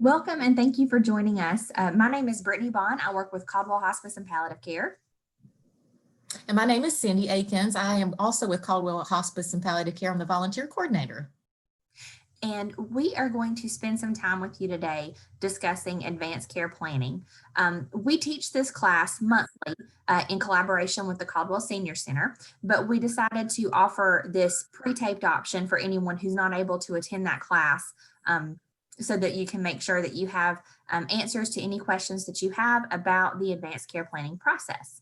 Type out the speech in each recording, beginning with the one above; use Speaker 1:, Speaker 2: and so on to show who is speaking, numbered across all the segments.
Speaker 1: Welcome and thank you for joining us. My name is Brittney Bonn. I work with Caldwell Hospice and Palliative Care.
Speaker 2: And my name is Cyndi Akins. I am also with Caldwell Hospice and Palliative Care. I'm the volunteer coordinator.
Speaker 1: And we are going to spend some time with you today discussing advanced care planning. We teach this class monthly in collaboration with the Caldwell Senior Center, but we decided to offer this pre-taped option for anyone who's not able to attend that class, so that you can make sure that you have answers to any questions that you have about the advanced care planning process.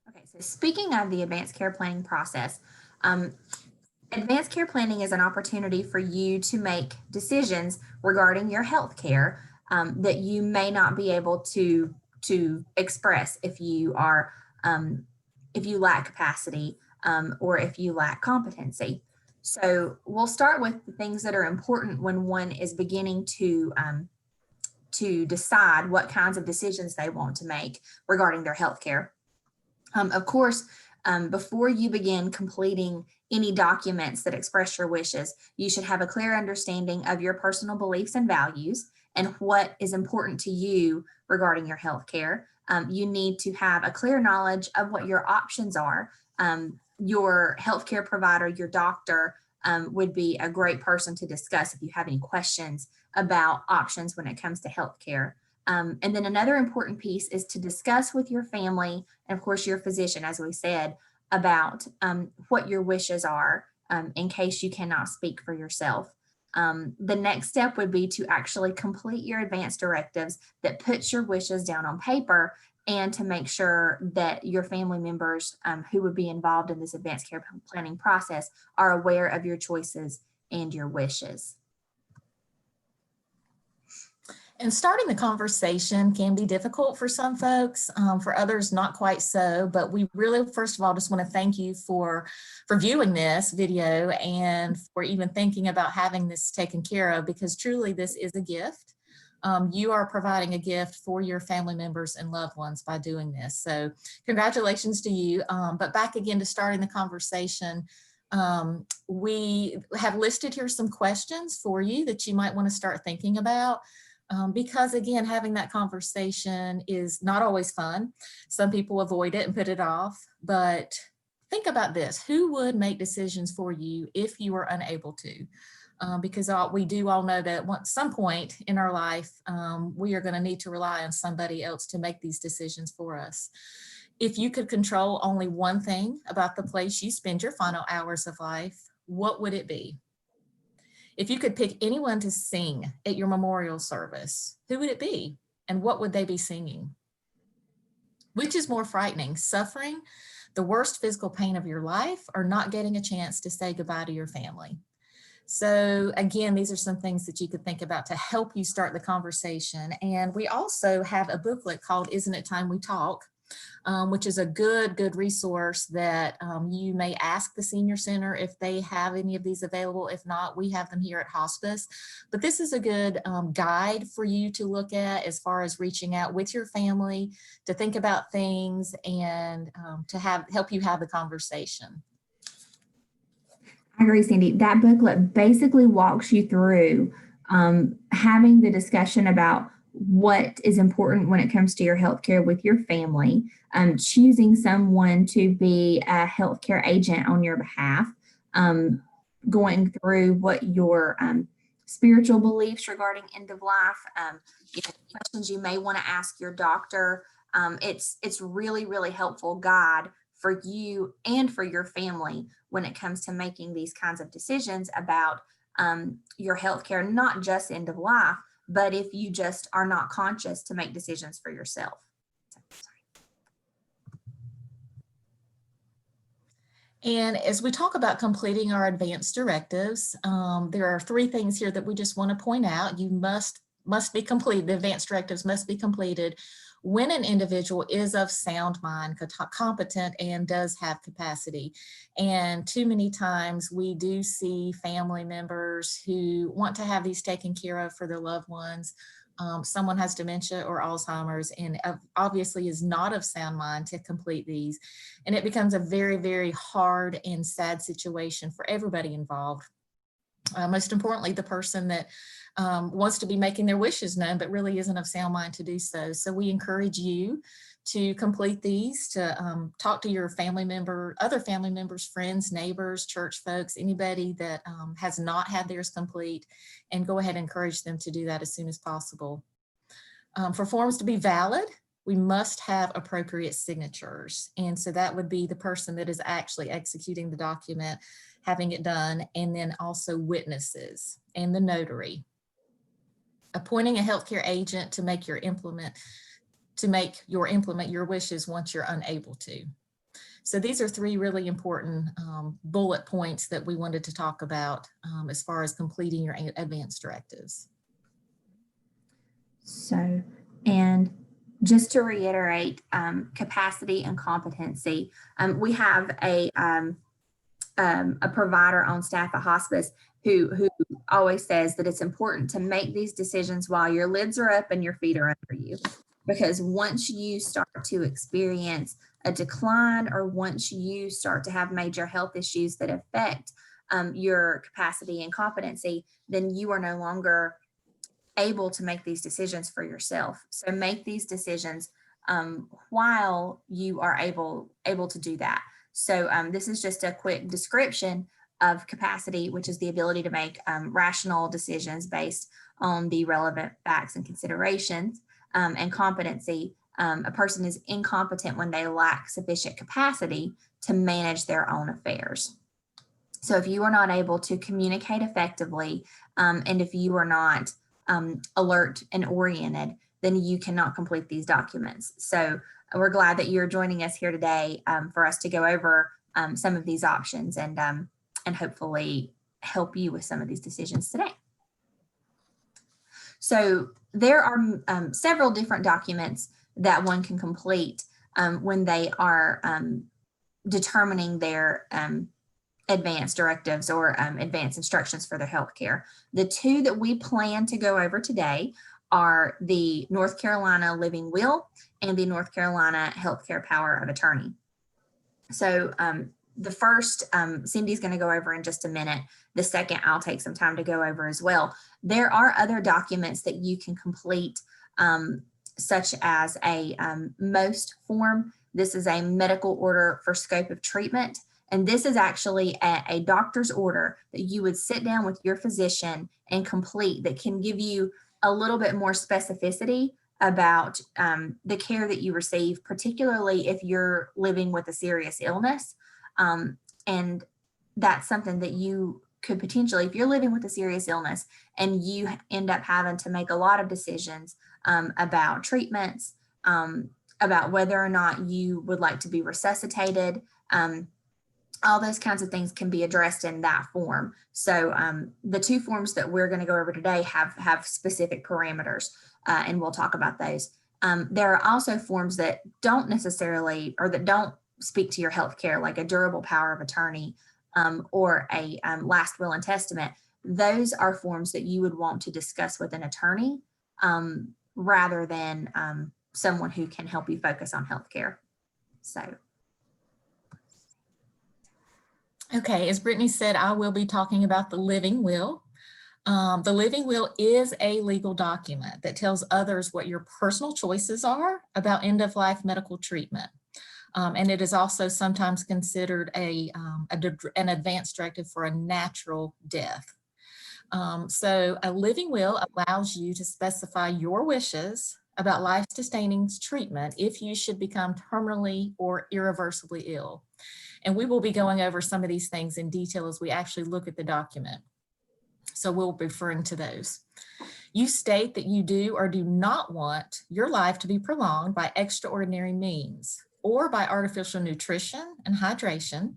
Speaker 1: Okay, so speaking of the advanced care planning process, advanced care planning is an opportunity for you to make decisions regarding your health care that you may not be able to express if you are if you lack capacity or if you lack competency. So we'll start with the things that are important when one is beginning to decide what kinds of decisions they want to make regarding their health care. Of course, before you begin completing any documents that express your wishes, you should have a clear understanding of your personal beliefs and values and what is important to you regarding your health care. You need to have a clear knowledge of what your options are. Your healthcare provider, your doctor, would be a great person to discuss if you have any questions about options when it comes to healthcare. And then another important piece is to discuss with your family and, of course, your physician, as we said, about what your wishes are in case you cannot speak for yourself. The next step would be to actually complete your advance directives that puts your wishes down on paper, and to make sure that your family members who would be involved in this advanced care planning process are aware of your choices and your wishes.
Speaker 2: And starting the conversation can be difficult for some folks, for others not quite so, but we really, first of all, just want to thank you for viewing this video and for even thinking about having this taken care of, because truly this is a gift. You are providing a gift for your family members and loved ones by doing this. So congratulations to you. But back again to starting the conversation, we have listed here some questions for you that you might want to start thinking about. Because again, having that conversation is not always fun. Some people avoid it and put it off, but think about this. Who would make decisions for you if you were unable to? Because we do all know that at some point in our life, we are going to need to rely on somebody else to make these decisions for us. If you could control only one thing about the place you spend your final hours of life, what would it be? If you could pick anyone to sing at your memorial service, who would it be? And what would they be singing? Which is more frightening, suffering the worst physical pain of your life, or not getting a chance to say goodbye to your family? So again, these are some things that you could think about to help you start the conversation. And we also have a booklet called Isn't It Time We Talk? Which is a good resource that you may ask the Senior Center if they have any of these available. If not, we have them here at Hospice. But this is a good guide for you to look at as far as reaching out with your family to think about things and to help you have the conversation.
Speaker 1: I agree, Cyndi. That booklet basically walks you through having the discussion about what is important when it comes to your healthcare with your family, choosing someone to be a healthcare agent on your behalf, going through what your spiritual beliefs regarding end of life, questions you may want to ask your doctor. It's really helpful guide for you and for your family when it comes to making these kinds of decisions about your healthcare, not just end of life, but if you just are not conscious to make decisions for yourself.
Speaker 2: And as we talk about completing our advance directives, there are 3 things here that we just want to point out. You must be completed. The advance directives must be completed when an individual is of sound mind, competent, and does have capacity. And too many times we do see family members who want to have these taken care of for their loved ones. Someone has dementia or Alzheimer's and obviously is not of sound mind to complete these. And it becomes a very hard and sad situation for everybody involved. Most importantly, the person that wants to be making their wishes known, but really isn't of sound mind to do so. So we encourage you to complete these, to talk to your family member, other family members, friends, neighbors, church folks, anybody that has not had theirs complete, and go ahead and encourage them to do that as soon as possible. For forms to be valid, we must have appropriate signatures. And so that would be the person that is actually executing the document, having it done, and then also witnesses and the notary. Appointing a healthcare agent to make your implement your wishes once you're unable to. So these are three really important bullet points that we wanted to talk about as far as completing your advance directives.
Speaker 1: So, and just to reiterate, capacity and competency, we have a provider on staff at hospice who always says that it's important to make these decisions while your lids are up and your feet are under you. Because once you start to experience a decline, or once you start to have major health issues that affect your capacity and competency, then you are no longer able to make these decisions for yourself. So make these decisions while you are able to do that. So this is just a quick description of capacity, which is the ability to make rational decisions based on the relevant facts and considerations. And competency, a person is incompetent when they lack sufficient capacity to manage their own affairs. So if you are not able to communicate effectively, and if you are not alert and oriented, then you cannot complete these documents. So we're glad that you're joining us here today for us to go over some of these options and hopefully help you with some of these decisions today. So there are several different documents that one can complete when they are determining their advanced directives or advanced instructions for their healthcare. The two that we plan to go over today are the North Carolina Living Will and the North Carolina Healthcare Power of Attorney. So the first, Cindy's going to go over in just a minute. The second, I'll take some time to go over as well. There are other documents that you can complete, such as a MOST form. This is a medical order for scope of treatment. And this is actually a doctor's order that you would sit down with your physician and complete, that can give you a little bit more specificity about the care that you receive, particularly if you're living with a serious illness. And that's something that you could potentially, if you're living with a serious illness and you end up having to make a lot of decisions about treatments, about whether or not you would like to be resuscitated, all those kinds of things can be addressed in that form. So the two forms that we're going to go over today have specific parameters, and we'll talk about those. There are also forms that don't necessarily, or that don't speak to your health care, like a durable power of attorney or a last will and testament. Those are forms that you would want to discuss with an attorney rather than someone who can help you focus on healthcare. So.
Speaker 2: Okay, as Brittney said, I will be talking about the living will. The living will is a legal document that tells others what your personal choices are about end-of-life medical treatment. And it is also sometimes considered an advance directive for a natural death. So a living will allows you to specify your wishes about life-sustaining treatment if you should become terminally or irreversibly ill. And we will be going over some of these things in detail as we actually look at the document. So we'll be referring to those. You state that you do or do not want your life to be prolonged by extraordinary means or by artificial nutrition and hydration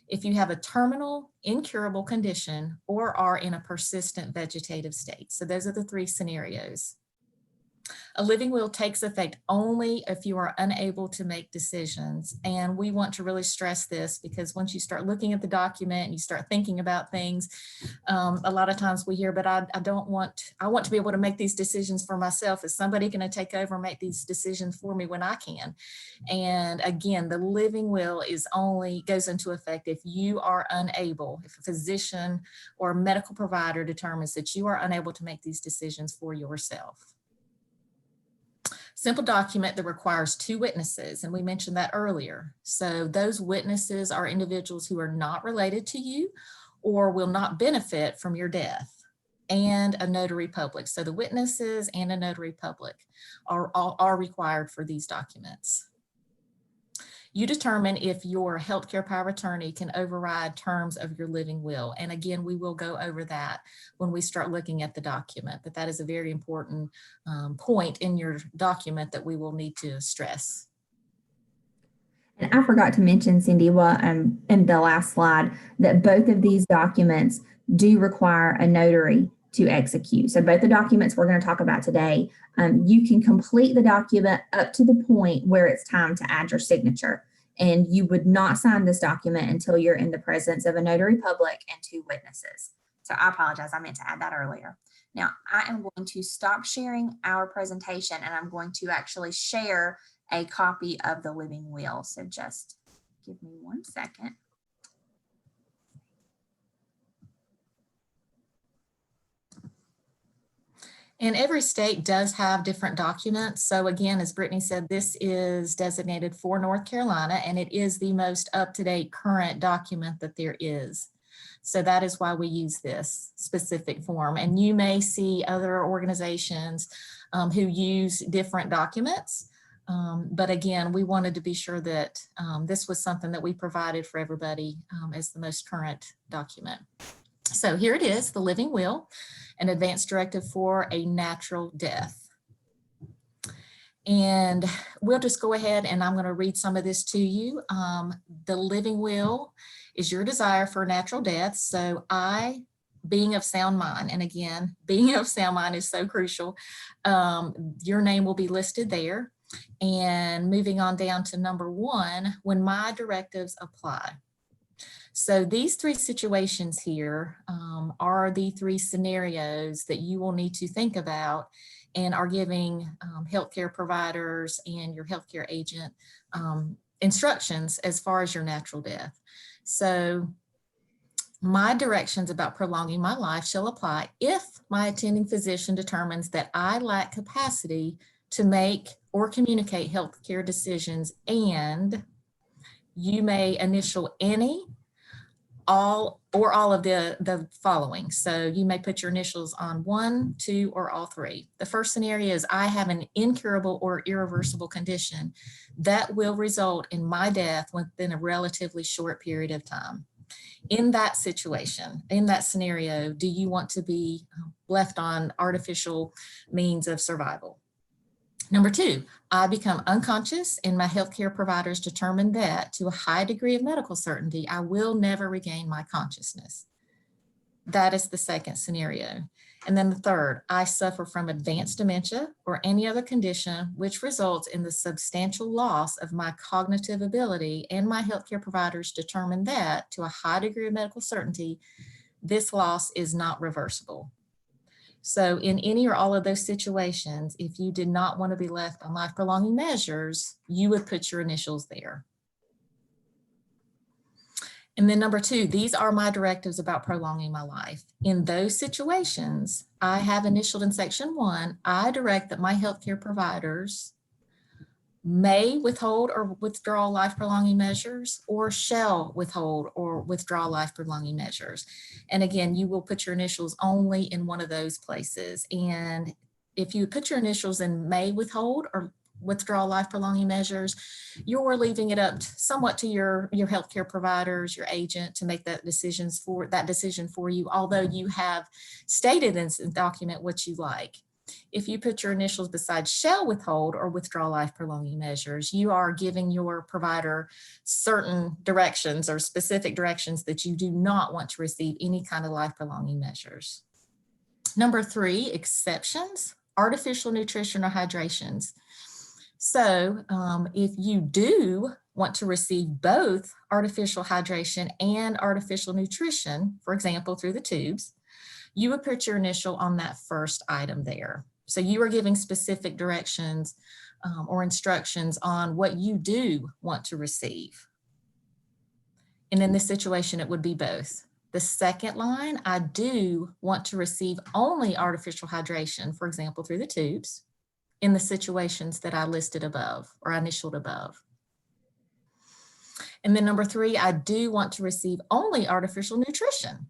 Speaker 2: if you have a terminal, incurable condition or are in a persistent vegetative state. So those are the three scenarios. A living will takes effect only if you are unable to make decisions. And we want to really stress this because once you start looking at the document and you start thinking about things, a lot of times we hear, but I want to be able to make these decisions for myself. Is somebody going to take over and make these decisions for me when I can? And again, the living will goes into effect if you are unable, if a physician or a medical provider determines that you are unable to make these decisions for yourself. Simple document that requires 2 witnesses, and we mentioned that earlier. So those witnesses are individuals who are not related to you or will not benefit from your death, and a notary public. So the witnesses and a notary public are required for these documents. You determine if your healthcare power of attorney can override terms of your living will. And again, we will go over that when we start looking at the document, but that is a very important point in your document that we will need to stress.
Speaker 1: And I forgot to mention, Cyndi, in the last slide, that both of these documents do require a notary to execute. So both the documents we're going to talk about today, you can complete the document up to the point where it's time to add your signature. And you would not sign this document until you're in the presence of a notary public and 2 witnesses. So I apologize, I meant to add that earlier. Now I am going to stop sharing our presentation and I'm going to actually share a copy of the living will. So just give me 1 second.
Speaker 2: And every state does have different documents. So again, as Brittney said, this is designated for North Carolina, and it is the most up-to-date current document that there is. So that is why we use this specific form. And you may see other organizations who use different documents. But again, we wanted to be sure that this was something that we provided for everybody as the most current document. So here it is, the living will, an advance directive for a natural death. And we'll just go ahead and I'm going to read some of this to you. The living will is your desire for a natural death. So I, being of sound mind, and again, being of sound mind is so crucial. Your name will be listed there. And moving on down to number 1, when my directives apply. So these 3 situations here are the 3 scenarios that you will need to think about and are giving healthcare providers and your healthcare agent instructions as far as your natural death. So my directions about prolonging my life shall apply if my attending physician determines that I lack capacity to make or communicate healthcare decisions, and you may initial any, all, or all of the following. So you may put your initials on 1, 2, or all 3. The first scenario is I have an incurable or irreversible condition that will result in my death within a relatively short period of time. In that situation, in that scenario, do you want to be left on artificial means of survival? Number 2, I become unconscious and my healthcare providers determine that to a high degree of medical certainty, I will never regain my consciousness. That is the second scenario. And then the third, I suffer from advanced dementia or any other condition which results in the substantial loss of my cognitive ability, and my healthcare providers determine that to a high degree of medical certainty, this loss is not reversible. So in any or all of those situations, if you did not want to be left on life prolonging measures, you would put your initials there. And then number 2, these are my directives about prolonging my life. In those situations, I have initialed in section 1, I direct that my healthcare providers may withhold or withdraw life prolonging measures, or shall withhold or withdraw life prolonging measures. And again, you will put your initials only in one of those places. And if you put your initials in may withhold or withdraw life prolonging measures, you're leaving it up somewhat to your healthcare providers, your agent, to make that decision for you, although you have stated in the document what you like. If you put your initials beside shall withhold or withdraw life prolonging measures, you are giving your provider certain directions or specific directions that you do not want to receive any kind of life prolonging measures. Number 3, exceptions artificial nutrition or hydrations. So if you do want to receive both artificial hydration and artificial nutrition, for example, through the tubes, you would put your initial on that first item there. So you are giving specific directions or instructions on what you do want to receive. And in this situation, it would be both. The second line, I do want to receive only artificial hydration, for example, through the tubes, in the situations that I listed above or I initialed above. And then number 3, I do want to receive only artificial nutrition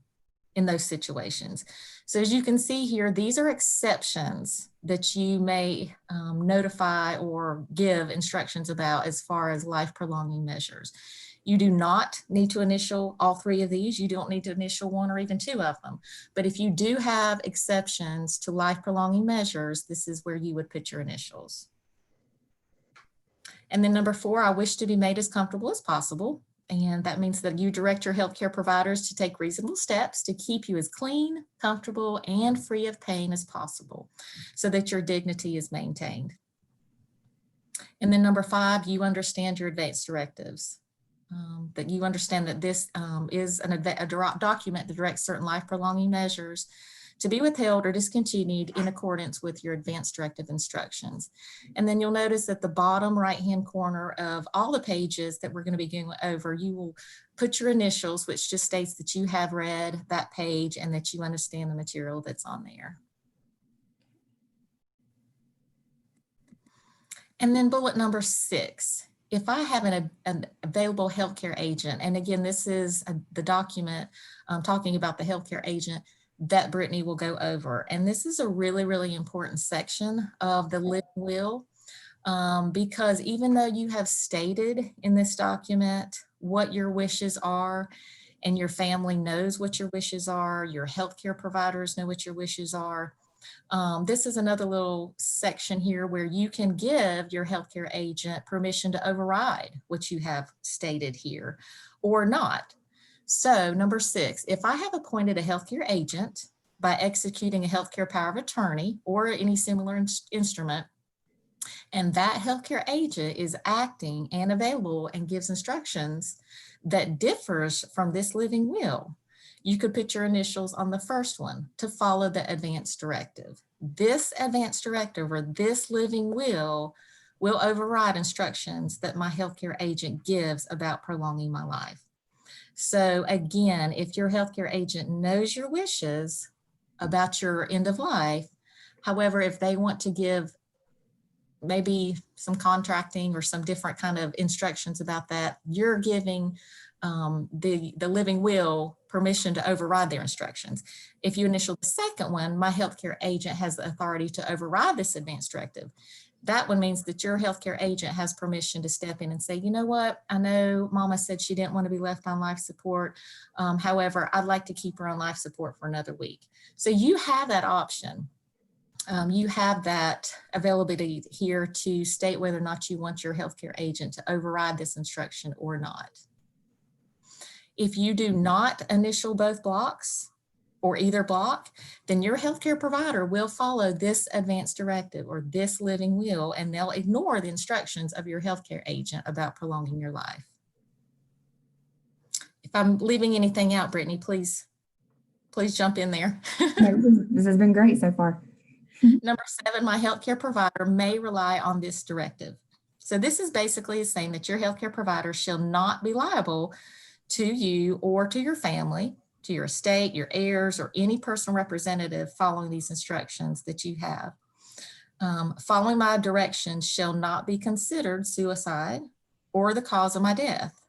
Speaker 2: in those situations. So as you can see here, these are exceptions that you may notify or give instructions about as far as life prolonging measures. You do not need to initial all 3 of these. You don't need to initial 1 or even 2 of them. But if you do have exceptions to life prolonging measures, this is where you would put your initials. And then number 4, I wish to be made as comfortable as possible. And that means that you direct your healthcare providers to take reasonable steps to keep you as clean, comfortable, and free of pain as possible so that your dignity is maintained. And then number 5, you understand your advance directives. That you understand that this is a document that directs certain life prolonging measures to be withheld or discontinued in accordance with your advance directive instructions. And then you'll notice at the bottom right-hand corner of all the pages that we're going to be going over, you will put your initials, which just states that you have read that page and that you understand the material that's on there. And then bullet number 6. If I have an available healthcare agent, and again, this is the document talking about the healthcare agent that Brittney will go over. And this is a really, really important section of the living will, because even though you have stated in this document what your wishes are, and your family knows what your wishes are, your healthcare providers know what your wishes are, this is another little section here where you can give your healthcare agent permission to override what you have stated here or not. So number 6, if I have appointed a healthcare agent by executing a healthcare power of attorney or any similar instrument, and that healthcare agent is acting and available and gives instructions that differs from this living will, you could put your initials on the first one to follow the advance directive. This advance directive or this living will override instructions that my healthcare agent gives about prolonging my life. So again, if your healthcare agent knows your wishes about your end of life, however, if they want to give maybe some contracting or some different kind of instructions about that, you're giving the living will permission to override their instructions. If you initial the second one, my healthcare agent has the authority to override this advance directive. That one means that your healthcare agent has permission to step in and say, you know what, I know Mama said she didn't want to be left on life support. However, I'd like to keep her on life support for another week. So you have that option. You have that availability here to state whether or not you want your healthcare agent to override this instruction or not. If you do not initial both blocks or either block, then your healthcare provider will follow this advance directive or this living will, and they'll ignore the instructions of your healthcare agent about prolonging your life. If I'm leaving anything out, Brittney, please jump in there.
Speaker 3: No, this has been great so far.
Speaker 2: Number 7, my healthcare provider may rely on this directive. So this is basically saying that your healthcare provider shall not be liable to you or to your family, to your estate, your heirs, or any personal representative following these instructions that you have. Following my directions shall not be considered suicide or the cause of my death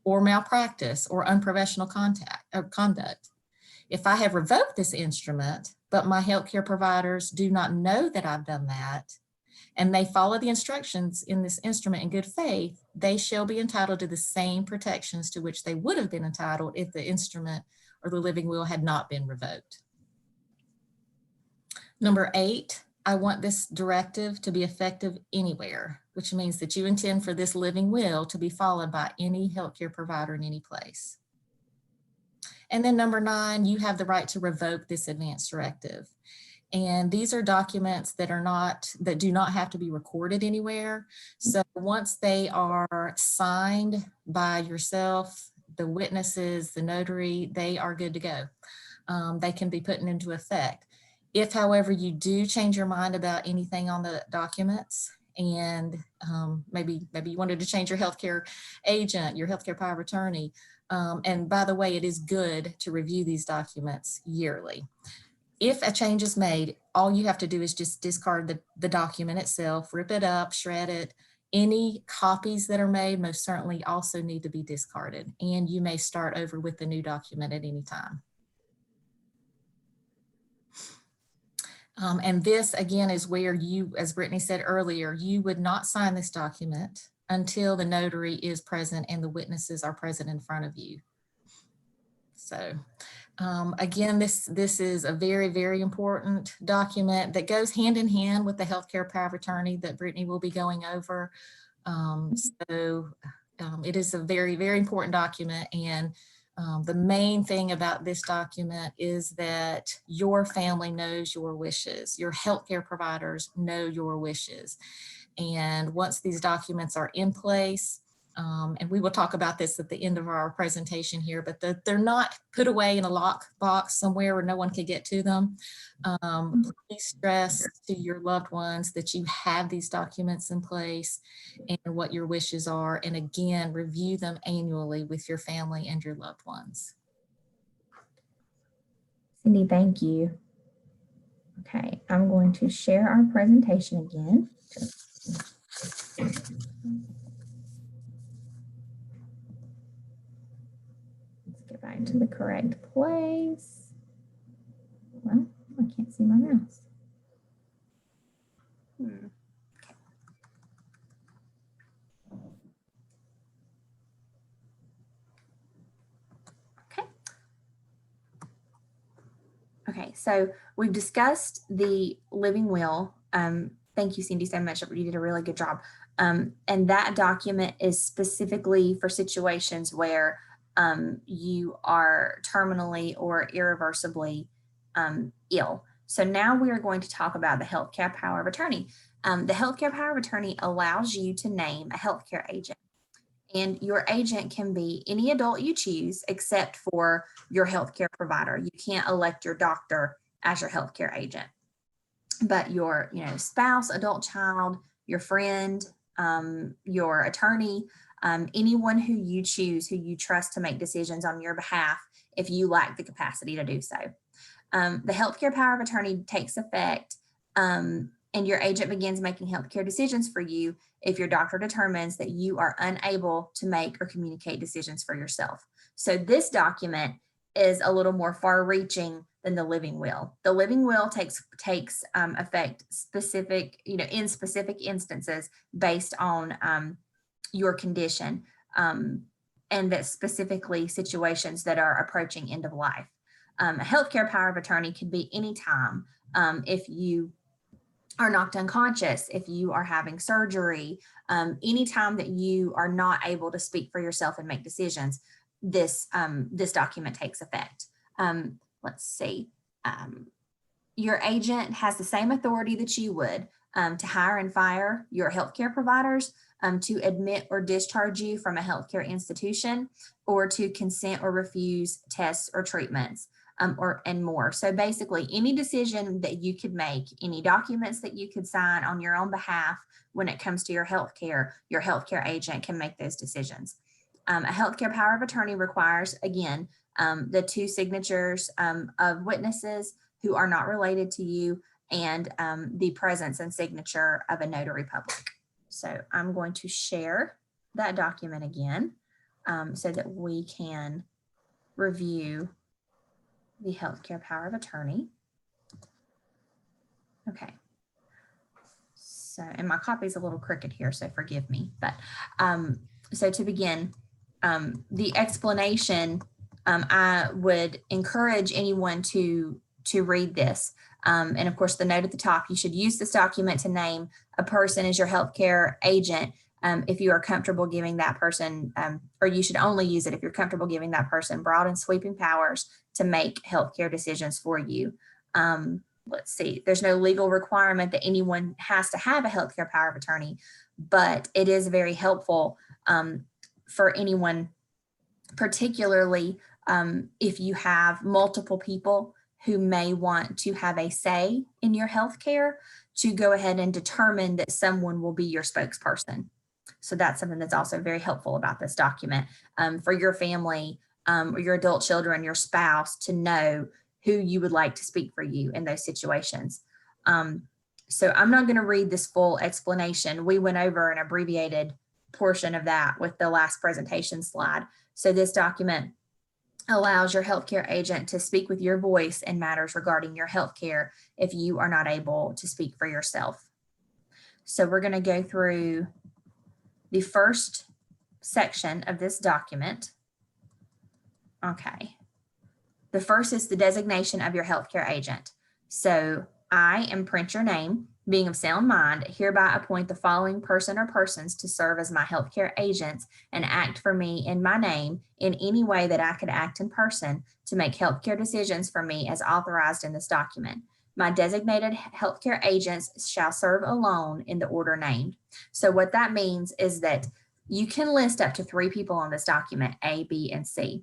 Speaker 2: or malpractice or unprofessional conduct. If I have revoked this instrument, but my healthcare providers do not know that I've done that, and they follow the instructions in this instrument in good faith, they shall be entitled to the same protections to which they would have been entitled if the instrument or the living will had not been revoked. Number 8, I want this directive to be effective anywhere, which means that you intend for this living will to be followed by any healthcare provider in any place. And then number 9, you have the right to revoke this advance directive. And these are documents that do not have to be recorded anywhere. So once they are signed by yourself, the witnesses, the notary, they are good to go. They can be put into effect. If, however, you do change your mind about anything on the documents, and maybe you wanted to change your healthcare agent, your healthcare power of attorney, and by the way, it is good to review these documents yearly. If a change is made, all you have to do is just discard the document itself, rip it up, shred it. Any copies that are made most certainly also need to be discarded, and you may start over with the new document at any time. And this, again, is where you, as Brittney said earlier, you would not sign this document until the notary is present and the witnesses are present in front of you. So again, this is a very, very important document that goes hand in hand with the healthcare power of attorney that Brittney will be going over. It is a very, very important document. And the main thing about this document is that your family knows your wishes. Your healthcare providers know your wishes. And once these documents are in place, and we will talk about this at the end of our presentation here, but they're not put away in a lock box somewhere where no one can get to them. Please stress to your loved ones that you have these documents in place and what your wishes are. And again, review them annually with your family and your loved ones.
Speaker 3: Cyndi, thank you. Okay, I'm going to share our presentation again. Let's get back to the correct place. Well, I can't see my mouse.
Speaker 1: Okay, so we've discussed the living will. Thank you, Cyndi, so much. You did a really good job. And that document is specifically for situations where you are terminally or irreversibly ill. So now we are going to talk about the healthcare power of attorney. The healthcare power of attorney allows you to name a healthcare agent. And your agent can be any adult you choose except for your healthcare provider. You can't elect your doctor as your healthcare agent. But your spouse, adult child, your friend, your attorney, anyone who you choose, who you trust to make decisions on your behalf if you lack the capacity to do so. The healthcare power of attorney takes effect and your agent begins making healthcare decisions for you if your doctor determines that you are unable to make or communicate decisions for yourself. So this document is a little more far-reaching than the living will. The living will takes effect specific, in specific instances based on your condition, and that specifically situations that are approaching end of life. A healthcare power of attorney could be anytime. If you are knocked unconscious, if you are having surgery, anytime that you are not able to speak for yourself and make decisions, this document takes effect. Let's see. Your agent has the same authority that you would to hire and fire your healthcare providers, to admit or discharge you from a healthcare institution, or to consent or refuse tests or treatments. And more. So basically any decision that you could make, any documents that you could sign on your own behalf when it comes to your healthcare agent can make those decisions. A healthcare power of attorney requires, again, the two signatures of witnesses who are not related to you and the presence and signature of a notary public. So I'm going to share that document again so that we can review the healthcare power of attorney. Okay. So, and my copy is a little crooked here, so forgive me. But so to begin, the explanation, I would encourage anyone to read this. And of course, the note at the top, you should use this document to name a person as your healthcare agent if you are comfortable giving that person, or you should only use it if you're comfortable giving that person broad and sweeping powers to make healthcare decisions for you. let's see, there's no legal requirement that anyone has to have a healthcare power of attorney, but it is very helpful for anyone, particularly if you have multiple people who may want to have a say in your healthcare, to go ahead and determine that someone will be your spokesperson. So that's something that's also very helpful about this document for your family or your adult children, your spouse, to know who you would like to speak for you in those situations. So I'm not going to read this full explanation. We went over an abbreviated portion of that with the last presentation slide. So this document allows your healthcare agent to speak with your voice in matters regarding your healthcare if you are not able to speak for yourself. So we're going to go through the first section of this document. Okay. The first is the designation of your healthcare agent. So I, imprint your name, being of sound mind, hereby appoint the following person or persons to serve as my healthcare agents and act for me in my name in any way that I could act in person to make healthcare decisions for me as authorized in this document. My designated healthcare agents shall serve alone in the order named. So what that means is that you can list up to 3 people on this document, A, B, and C.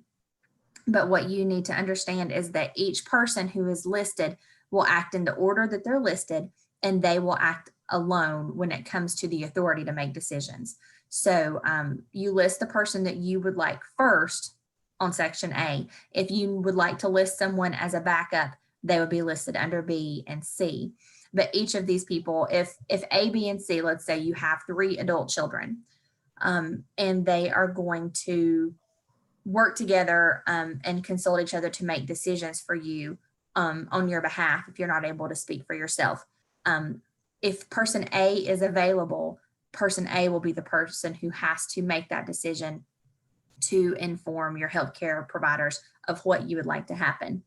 Speaker 1: But what you need to understand is that each person who is listed will act in the order that they're listed, and they will act alone when it comes to the authority to make decisions. So you list the person that you would like first on section A. If you would like to list someone as a backup, they would be listed under B and C. But each of these people, if A, B, and C, let's say you have 3 adult children, and they are going to work together and consult each other to make decisions for you on your behalf if you're not able to speak for yourself. If person A is available, person A will be the person who has to make that decision to inform your healthcare providers of what you would like to happen.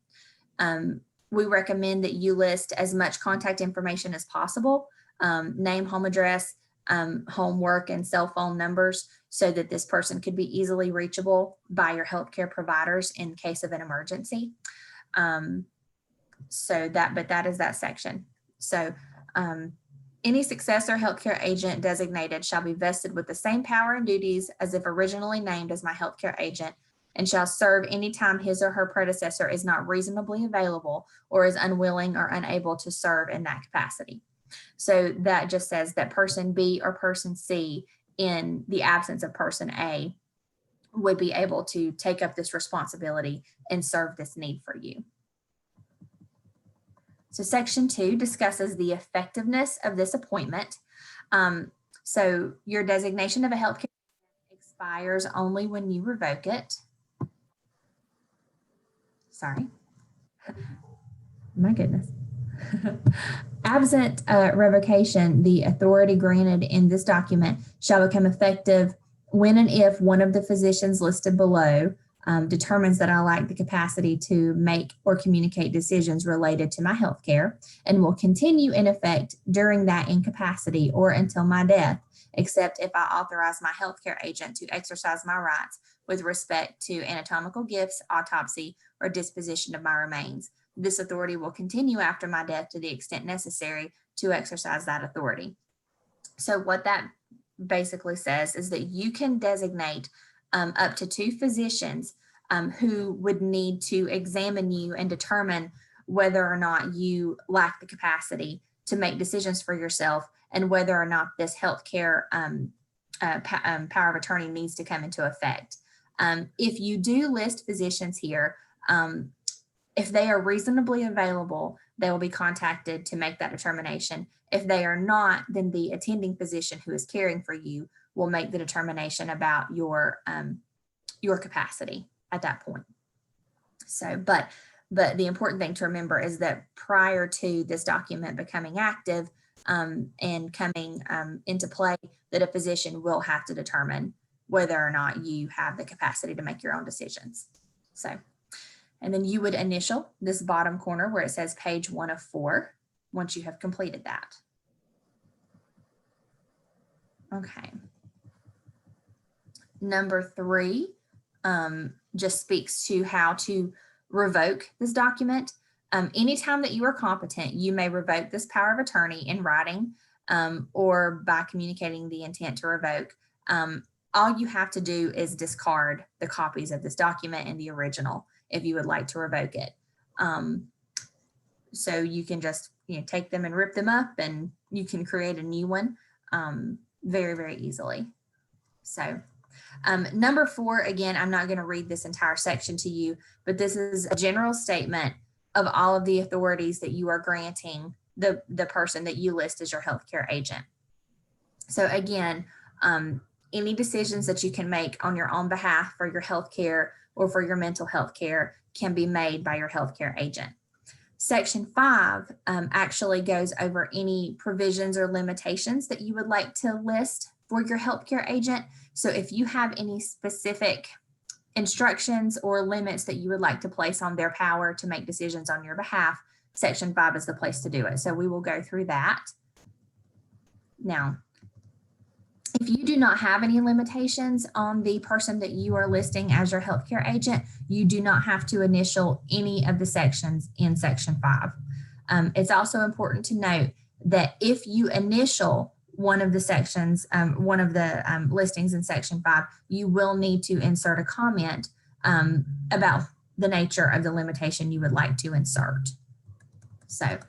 Speaker 1: We recommend that you list as much contact information as possible, name, home address, home, work, and cell phone numbers, so that this person could be easily reachable by your healthcare providers in case of an emergency. But that is that section. So any successor healthcare agent designated shall be vested with the same power and duties as if originally named as my healthcare agent, and shall serve anytime his or her predecessor is not reasonably available or is unwilling or unable to serve in that capacity. So that just says that person B or person C, in the absence of person A, would be able to take up this responsibility and serve this need for you. So section 2 discusses the effectiveness of this appointment. So your designation of a healthcare expires only when you revoke it. Sorry. My goodness. Absent revocation, the authority granted in this document shall become effective when and if one of the physicians listed below determines that I lack the capacity to make or communicate decisions related to my health care, and will continue in effect during that incapacity or until my death, except if I authorize my healthcare agent to exercise my rights with respect to anatomical gifts, autopsy, or disposition of my remains. This authority will continue after my death to the extent necessary to exercise that authority. So what that basically says is that you can designate up to 2 physicians who would need to examine you and determine whether or not you lack the capacity to make decisions for yourself, and whether or not this healthcare power of attorney needs to come into effect. If you do list physicians here, if they are reasonably available, they will be contacted to make that determination. If they are not, then the attending physician who is caring for you will make the determination about your capacity at that point. So, but the important thing to remember is that prior to this document becoming active and coming into play, that a physician will have to determine whether or not you have the capacity to make your own decisions. So, and then you would initial this bottom corner where it says page 1 of 4 once you have completed that. Okay. Number 3 just speaks to how to revoke this document. Anytime that you are competent, you may revoke this power of attorney in writing or by communicating the intent to revoke. All you have to do is discard the copies of this document and the original if you would like to revoke it. So you can just take them and rip them up, and you can create a new one very, very easily. So number 4, again, I'm not going to read this entire section to you, but this is a general statement of all of the authorities that you are granting the person that you list as your healthcare agent. So again, any decisions that you can make on your own behalf for your healthcare or for your mental health care can be made by your healthcare agent. Section 5 actually goes over any provisions or limitations that you would like to list for your healthcare agent. So if you have any specific instructions or limits that you would like to place on their power to make decisions on your behalf, Section 5 is the place to do it. So we will go through that. Now, if you do not have any limitations on the person that you are listing as your healthcare agent, you do not have to initial any of the sections in Section 5. It's also important to note that if you initial one of the sections, one of the listings in Section 5, you will need to insert a comment about the nature of the limitation you would like to insert. So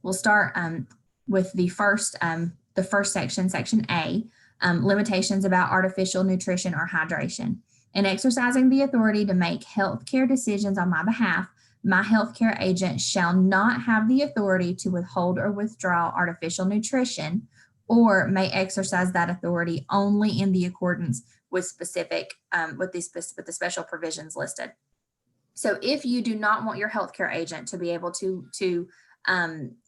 Speaker 1: we'll start with the first section, Section A. Limitations about artificial nutrition or hydration. In exercising the authority to make healthcare decisions on my behalf, my healthcare agent shall not have the authority to withhold or withdraw artificial nutrition, or may exercise that authority only in the accordance with the special provisions listed. So if you do not want your healthcare agent to be able to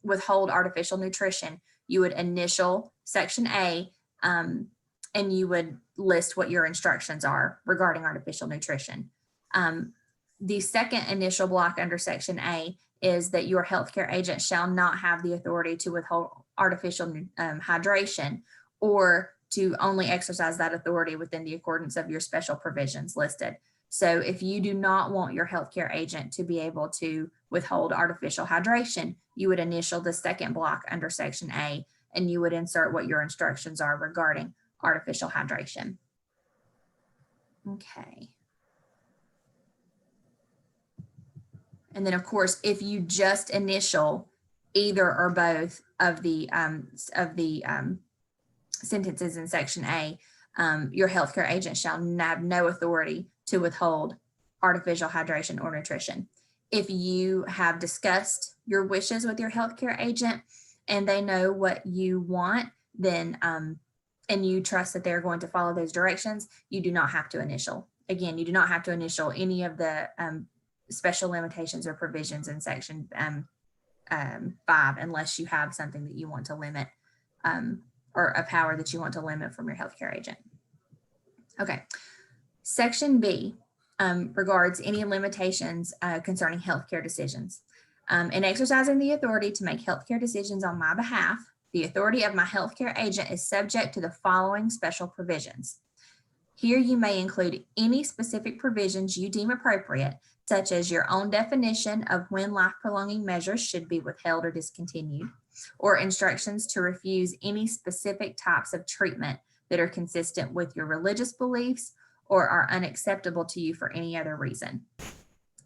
Speaker 1: withhold artificial nutrition, you would initial Section A, and you would list what your instructions are regarding artificial nutrition. The second initial block under Section A is that your healthcare agent shall not have the authority to withhold artificial hydration, or to only exercise that authority within the accordance of your special provisions listed. So if you do not want your healthcare agent to be able to withhold artificial hydration, you would initial the second block under Section A, and you would insert what your instructions are regarding artificial hydration. Okay. And then of course, if you just initial either or both of the sentences in Section A, your healthcare agent shall have no authority to withhold artificial hydration or nutrition. If you have discussed your wishes with your healthcare agent and they know what you want, then and you trust that they're going to follow those directions, you do not have to initial. Again, you do not have to initial any of the special limitations or provisions in Section 5 unless you have something that you want to limit or a power that you want to limit from your healthcare agent. Okay. Section B regards any limitations concerning healthcare decisions. In exercising the authority to make healthcare decisions on my behalf, the authority of my healthcare agent is subject to the following special provisions. Here you may include any specific provisions you deem appropriate, such as your own definition of when life-prolonging measures should be withheld or discontinued, or instructions to refuse any specific types of treatment that are consistent with your religious beliefs or are unacceptable to you for any other reason.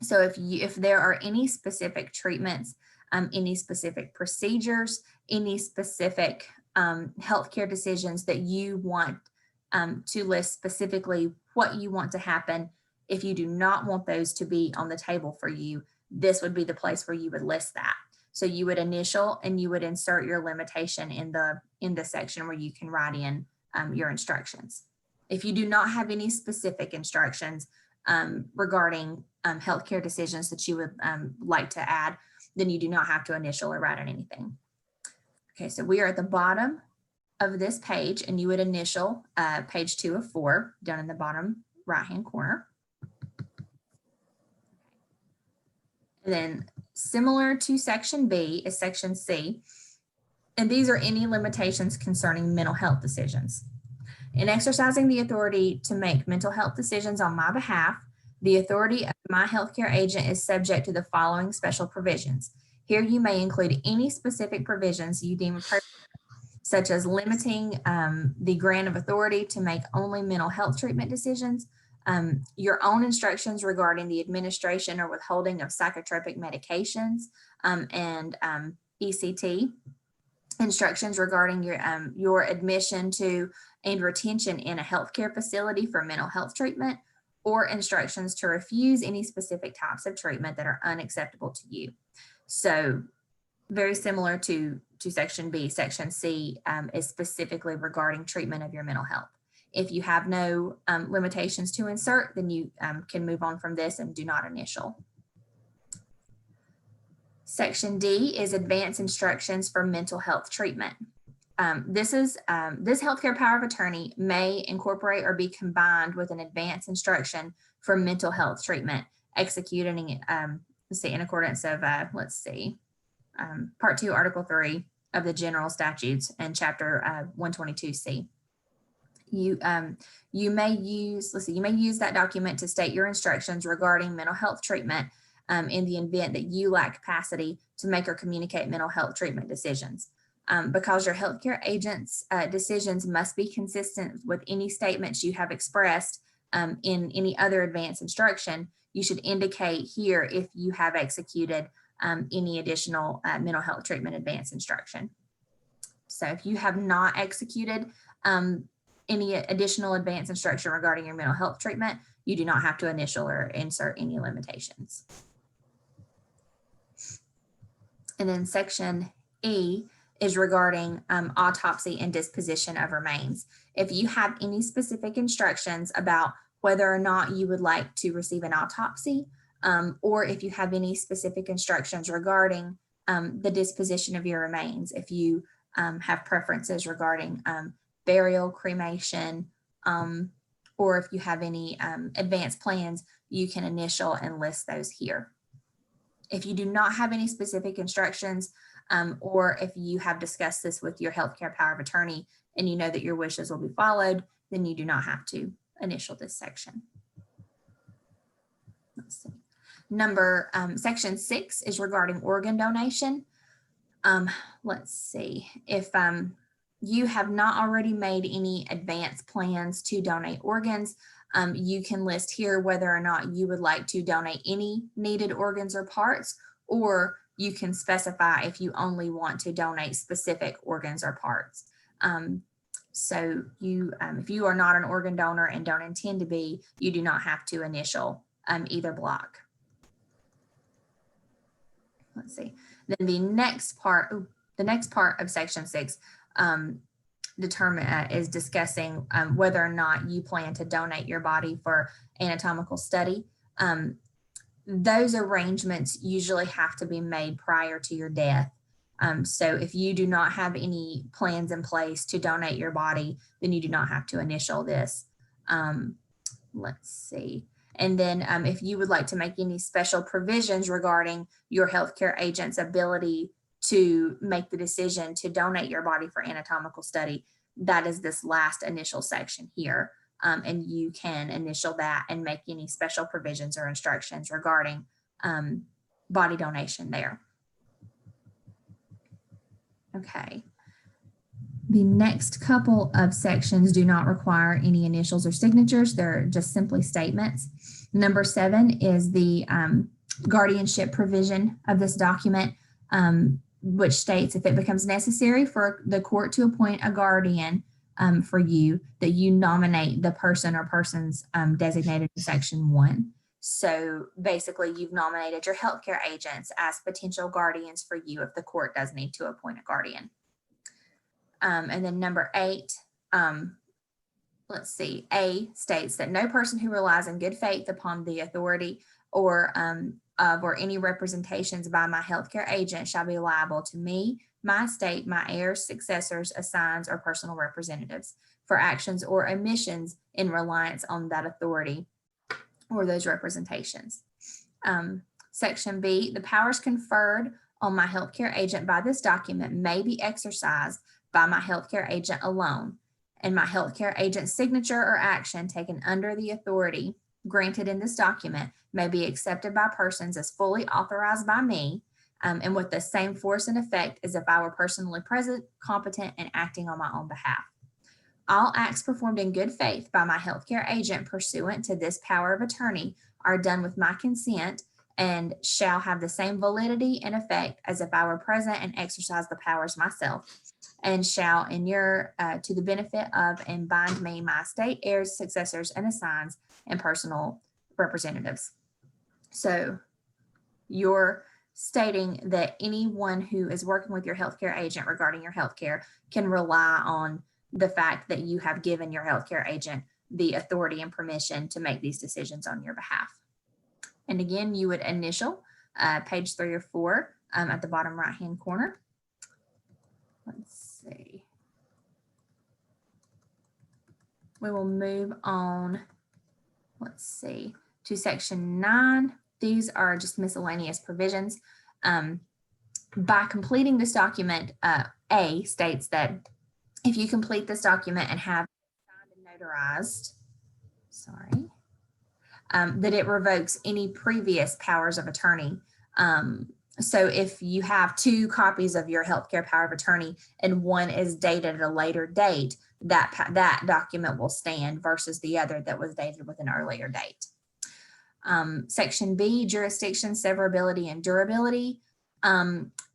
Speaker 1: So if there are any specific treatments, any specific procedures, any specific healthcare decisions that you want to list specifically what you want to happen, if you do not want those to be on the table for you, this would be the place where you would list that. So you would initial and you would insert your limitation in the section where you can write in your instructions. If you do not have any specific instructions regarding healthcare decisions that you would like to add, then you do not have to initial or write in anything. Okay, so we are at the bottom of this page, and you would initial page 2 of 4 down in the bottom right-hand corner. And then similar to Section B is Section C, and these are any limitations concerning mental health decisions. In exercising the authority to make mental health decisions on my behalf, The authority of my healthcare agent is subject to the following special provisions. Here you may include any specific provisions you deem appropriate, such as limiting the grant of authority to make only mental health treatment decisions, your own instructions regarding the administration or withholding of psychotropic medications, and ECT, instructions regarding your admission to and retention in a healthcare facility for mental health treatment, or instructions to refuse any specific types of treatment that are unacceptable to you. So very similar to Section B. Section C is specifically regarding treatment of your mental health. If you have no limitations to insert, then you can move on from this and do not initial. Section D is advance instructions for mental health treatment. This healthcare power of attorney may incorporate or be combined with an advance instruction for mental health treatment, executing in accordance of Part 2, Article 3 of the General Statutes and Chapter 122C. You may use that document to state your instructions regarding mental health treatment in the event that you lack capacity to make or communicate mental health treatment decisions. Because your healthcare agent's decisions must be consistent with any statements you have expressed in any other advance instruction, you should indicate here if you have executed any additional mental health treatment advance instruction. So if you have not executed any additional advance instruction regarding your mental health treatment, you do not have to initial or insert any limitations. And then Section E is regarding autopsy and disposition of remains. If you have any specific instructions about whether or not you would like to receive an autopsy, or if you have any specific instructions regarding the disposition of your remains, if you have preferences regarding burial, cremation, or if you have any advanced plans, you can initial and list those here. If you do not have any specific instructions, or if you have discussed this with your healthcare power of attorney and you know that your wishes will be followed, then you do not have to initial this section. Let's see. Section 6 is regarding organ donation. Let's see. If you have not already made any advanced plans to donate organs, you can list here whether or not you would like to donate any needed organs or parts, or you can specify if you only want to donate specific organs or parts. So if you are not an organ donor and don't intend to be, you do not have to initial either block. Let's see. Then the next part of Section 6 is discussing whether or not you plan to donate your body for anatomical study. Those arrangements usually have to be made prior to your death. So if you do not have any plans in place to donate your body, then you do not have to initial this. Let's see. And then if you would like to make any special provisions regarding your healthcare agent's ability to make the decision to donate your body for anatomical study, that is this last initial section here. And you can initial that and make any special provisions or instructions regarding body donation there. Okay. The next couple of sections do not require any initials or signatures. They're just simply statements. Number 7 is the guardianship provision of this document, which states if it becomes necessary for the court to appoint a guardian for you, that you nominate the person or persons designated in Section 1. So basically, you've nominated your healthcare agents as potential guardians for you if the court does need to appoint a guardian. And then number 8, let's see, A states that no person who relies in good faith upon the authority or any representations by my healthcare agent shall be liable to me, my estate, my heirs, successors, assigns, or personal representatives for actions or omissions in reliance on that authority or those representations. Section B, the powers conferred on my healthcare agent by this document may be exercised by my healthcare agent alone, and my healthcare agent's signature or action taken under the authority granted in this document may be accepted by persons as fully authorized by me, and with the same force and effect as if I were personally present, competent, and acting on my own behalf. All acts performed in good faith by my healthcare agent pursuant to this power of attorney are done with my consent and shall have the same validity and effect as if I were present and exercise the powers myself, and shall inure to the benefit of and bind me, my estate, heirs, successors, and assigns, and personal representatives. So you're stating that anyone who is working with your healthcare agent regarding your healthcare can rely on the fact that you have given your healthcare agent the authority and permission to make these decisions on your behalf. And again, you would initial page 3 or 4 at the bottom right-hand corner. Let's see. We will move on, let's see, to section 9. These are just miscellaneous provisions. By completing this document, A states that if you complete this document and have signed and notarized, that it revokes any previous powers of attorney. So if you have 2 copies of your healthcare power of attorney and one is dated at a later date, that document will stand versus the other that was dated with an earlier date. Section B, jurisdiction, severability, and durability,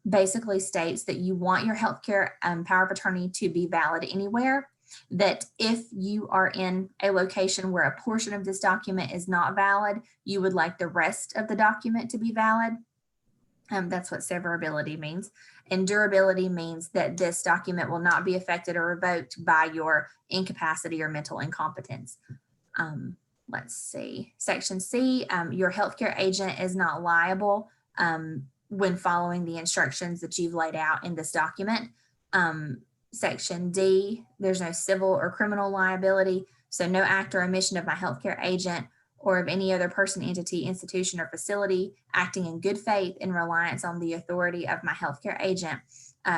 Speaker 1: basically states that you want your healthcare power of attorney to be valid anywhere, that if you are in a location where a portion of this document is not valid, you would like the rest of the document to be valid. That's what severability means. And durability means that this document will not be affected or revoked by your incapacity or mental incompetence. Let's see, section C, your healthcare agent is not liable when following the instructions that you've laid out in this document. Section D, there's no civil or criminal liability. So no act or omission of my healthcare agent or of any other person, entity, institution, or facility acting in good faith in reliance on the authority of my healthcare agent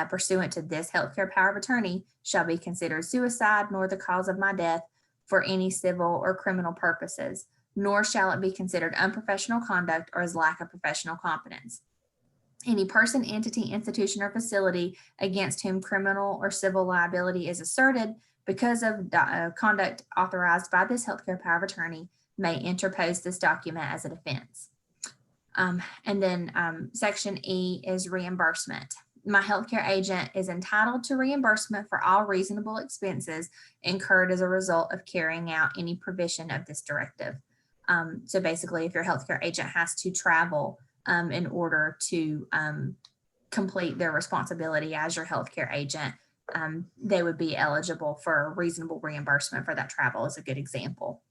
Speaker 1: pursuant to this healthcare power of attorney shall be considered suicide, nor the cause of my death for any civil or criminal purposes, nor shall it be considered unprofessional conduct or as lack of professional competence. Any person, entity, institution, or facility against whom criminal or civil liability is asserted because of conduct authorized by this healthcare power of attorney may interpose this document as a defense. And then section E is reimbursement. My healthcare agent is entitled to reimbursement for all reasonable expenses incurred as a result of carrying out any provision of this directive. So basically, if your healthcare agent has to travel in order to complete their responsibility as your healthcare agent, they would be eligible for reasonable reimbursement for that travel, is a good example.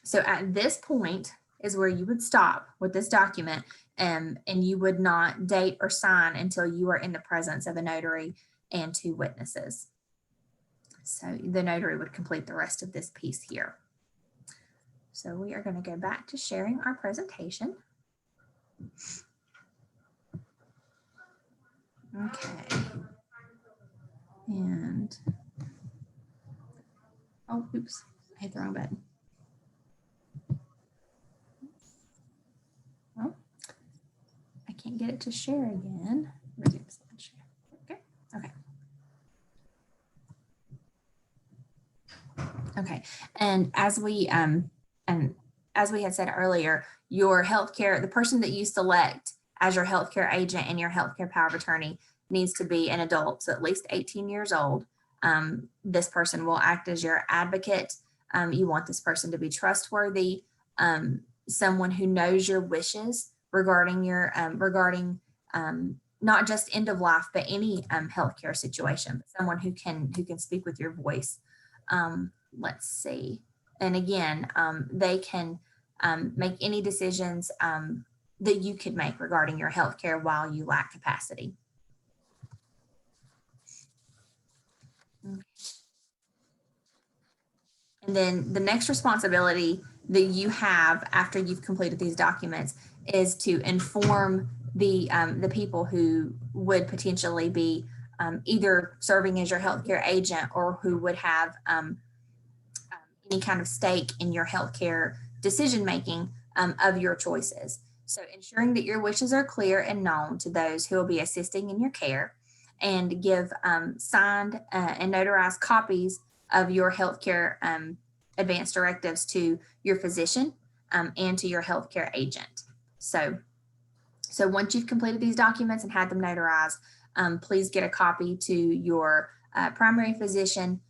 Speaker 1: So at this point is where you would stop with this document, and you would not date or sign until you are in the presence of a notary and 2 witnesses. So the notary would complete the rest of this piece here. So we are going to go back to sharing our presentation. Okay. And, oh, oops, I hit the wrong button. Well, I can't get it to share again. Resume slideshare. Okay. Okay. Okay. And as we had said earlier, your healthcare, the person that you select as your healthcare agent and your healthcare power of attorney needs to be an adult, so at least 18 years old. This person will act as your advocate. You want this person to be trustworthy, someone who knows your wishes regarding your not just end of life, but any healthcare situation, but someone who can speak with your voice. Let's see. And again, they can make any decisions that you could make regarding your healthcare while you lack capacity. And then the next responsibility that you have after you've completed these documents is to inform the people who would potentially be either serving as your healthcare agent or who would have any kind of stake in your healthcare decision making of your choices. So ensuring that your wishes are clear and known to those who will be assisting in your care, and give signed and notarized copies of your healthcare advance directives to your physician and to your healthcare agent. So once you've completed these documents and had them notarized, please get a copy to your primary physician.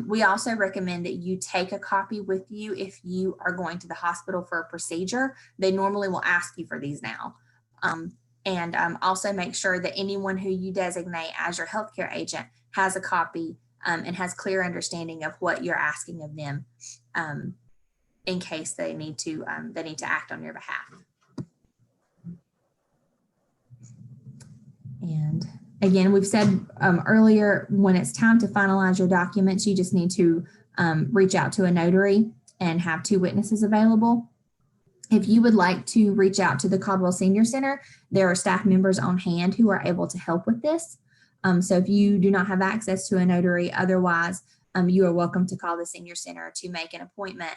Speaker 1: We also recommend that you take a copy with you if you are going to the hospital for a procedure. They normally will ask you for these now. And also make sure that anyone who you designate as your healthcare agent has a copy and has clear understanding of what you're asking of them in case they need to act on your behalf. And again, we've said earlier, when it's time to finalize your documents, you just need to reach out to a notary and have 2 witnesses available. If you would like to reach out to the Caldwell Senior Center, there are staff members on hand who are able to help with this. So if you do not have access to a notary, otherwise, you are welcome to call the Senior Center to make an appointment.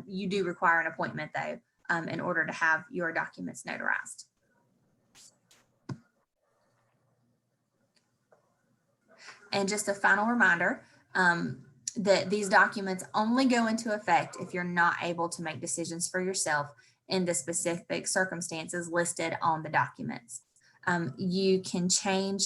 Speaker 1: You do require an appointment, though, in order to have your documents notarized. And just a final reminder that these documents only go into effect if you're not able to make decisions for yourself in the specific circumstances listed on the documents. You can change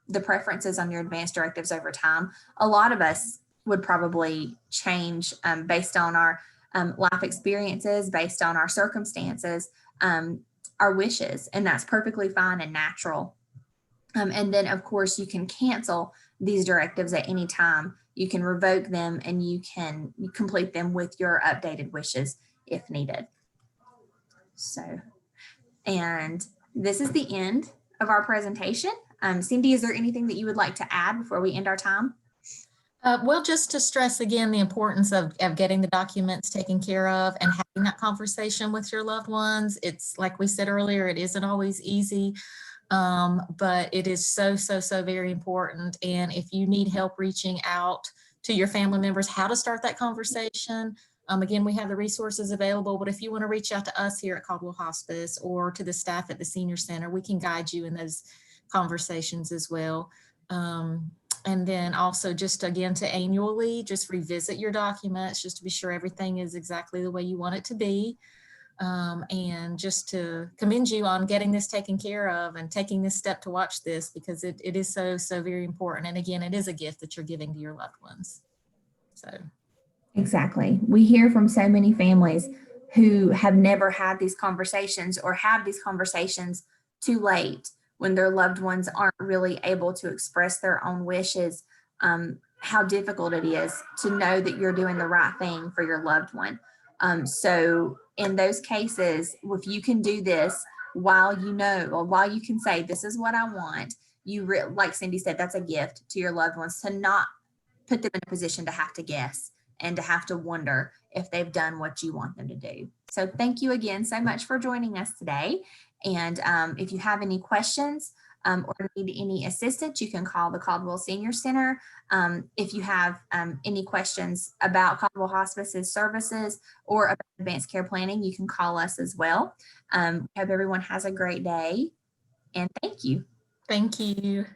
Speaker 1: the preferences on your advance directives over time. A lot of us would probably change based on our life experiences, based on our circumstances, our wishes, and that's perfectly fine and natural. And then, of course, you can cancel these directives at any time. You can revoke them and you can complete them with your updated wishes if needed. So, and this is the end of our presentation. Cyndi, is there anything that you would like to add before we end our time?
Speaker 2: Well, just to stress again the importance of getting the documents taken care of and having that conversation with your loved ones. It's like we said earlier, it isn't always easy. But it is so very important. And if you need help reaching out to your family members, how to start that conversation, again, we have the resources available, but if you want to reach out to us here at Caldwell Hospice or to the staff at the Senior Center, we can guide you in those conversations as well. And then also just again to annually just revisit your documents just to be sure everything is exactly the way you want it to be. And just to commend you on getting this taken care of and taking this step to watch this, because it is so very important. And again, it is a gift that you're giving to your loved ones. So.
Speaker 1: Exactly. We hear from so many families who have never had these conversations or have these conversations too late when their loved ones aren't really able to express their own wishes, how difficult it is to know that you're doing the right thing for your loved one. So in those cases, if you can do this while you know, or while you can say, this is what I want, like Cyndi said, that's a gift to your loved ones, to not put them in a position to have to guess and to have to wonder if they've done what you want them to do. So thank you again so much for joining us today. And if you have any questions or need any assistance, you can call the Caldwell Senior Center. If you have any questions about Caldwell Hospice's services or about advanced care planning, you can call us as well. Hope everyone has a great day, and thank you.
Speaker 2: Thank you.